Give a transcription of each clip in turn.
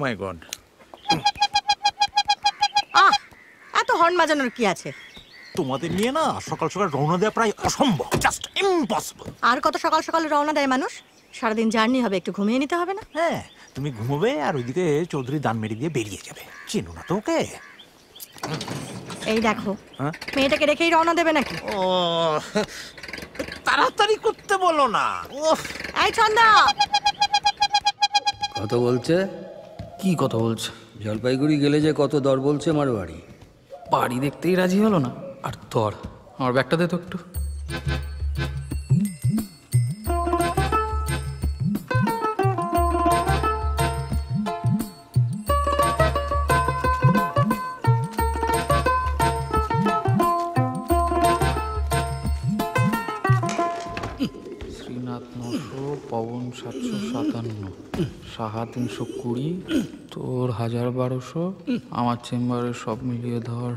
মাই god, এত horn বাজানোর কি আছে? তোমাদের নিয়ে না সকাল সকাল রওনা দেওয়া প্রায় অসম্ভব, জাস্ট ইম্পসিবল। আর কত সকাল সকাল রওনা দেয় মানুষ? সারাদিন জার্নি হবে, একটু ঘুমিয়ে নিতে হবে না? হ্যাঁ, তুমি ঘুমোবে আর ওইদিকে চৌধুরী দান মেরে দিয়ে বেরিয়ে যাবে। চেনো না তো ওকে? এই দেখো, মেয়েটাকে রেখেই রওনা দেবে নাকি? ও, তাড়াতাড়ি করতে বলো না। এই ছন্দা, কত বলছে? কি কথা বলছে? জলপাইগুড়ি গেলে যে কত দর বলছে মারবাড়ি। বাড়ি দেখতেই রাজি হলো না, আর দর। আমার ব্যাগটা দে তো একটু। শ্রীনাথ 900, পবন 757, সাহা 320, তোর 1000-1200, আমার চেম্বারে সব মিলিয়ে ধর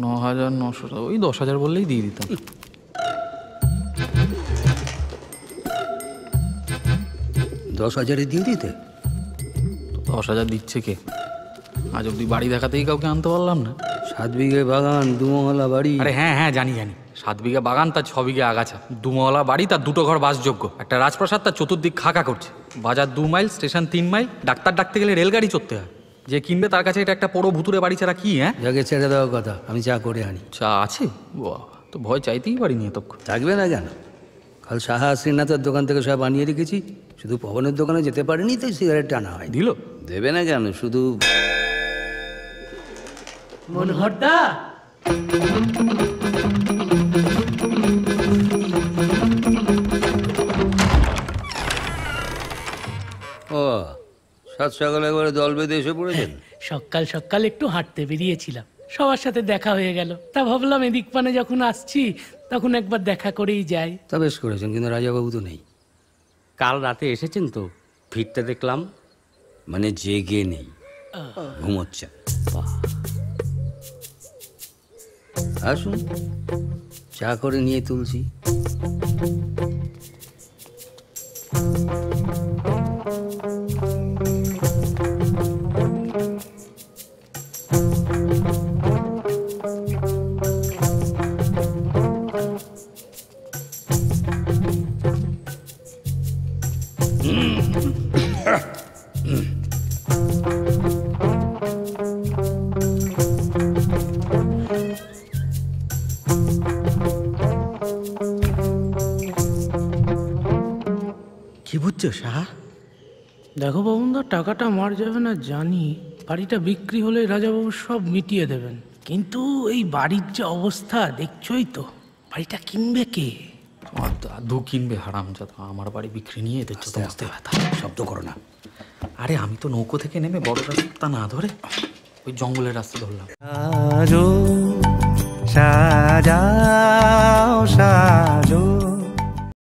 9900, ওই 10,000 বললেই দিয়ে দিতাম। 10,000 দিয়ে দিতে? 10,000 দিচ্ছে কে? আজ অব্দি বাড়ি দেখাতেই কাউকে আনতে পারলাম না। 7 বিঘে বাগান, 2 মহলা বাড়ি। আরে হ্যাঁ হ্যাঁ, জানি জানি, 7 বিঘা বাগান, তার 6 বিঘা আগাছা, 2 মহলা বাড়ি, তার 2টো ঘর বাসযোগ্য, একটা রাজপ্রাসাদ, তার চতুর্দিক খাকা করছে, বাজার 2 মাইল, স্টেশন 3 মাইল, ডাক্তার ডাকতে গেলে রেলগাড়ি চড়তে হয়। যে কিনবে তার কাছে এটা একটা বড় ভুতুরে বাড়ি ছাড়া কি? হ্যাঁ, যাকে ছেড়ে দেওয়ার কথা, আমি চা করে আনি। চা আছে? বাহ, তো ভয় চাইতেই পারিনি এতক্ষণ। থাকবে না কেন? কাল সাহা শ্রীনাথের দোকান থেকে সব আনিয়ে রেখেছি, শুধু পবনের দোকানে যেতে পারিনি তো সিগারেট টানা হয়। দিল? দেবে না কেন, শুধু মনোহরদা, ও সাত সকালে একবারে দল বেঁধে এসে পড়েছেন? সকাল সকাল একটু হাঁটতে বেরিয়েছিলাম, সবার সাথে দেখা হয়ে গেল, তা ভাবলাম এদিক পানে যখন আসছি তখন একবার দেখা করেই যাই। তা বেশ করেছেন, কিন্তু রাজাবাবু তো নেই। কাল রাতে এসেছেন তো, ফিরতে দেখলাম। মানে জেগে নেই, ঘুমোচ্ছে। আসুন, চা করে নিয়ে তুলছি। কি বুঝছো সাহা? দেখো বাবুদা, টাকাটা মার যাবে না জানি, বাড়িটা বিক্রি হলে রাজাবাবু সব মিটিয়ে দেবেন, কিন্তু এই বাড়ির যে অবস্থা দেখছোই তো, বাড়িটা কিনবে কে? তোমার দাদু কিনবে হারামজাদা, আমার বাড়ি বিক্রি নিয়ে এদের যত মস্তে ব্যথা। শব্দ করো না। আরে আমি তো নৌকো থেকে নেমে বড় রাস্তা না ধরে ওই জঙ্গলের রাস্তা ধরলাম। সাজাও সাজাও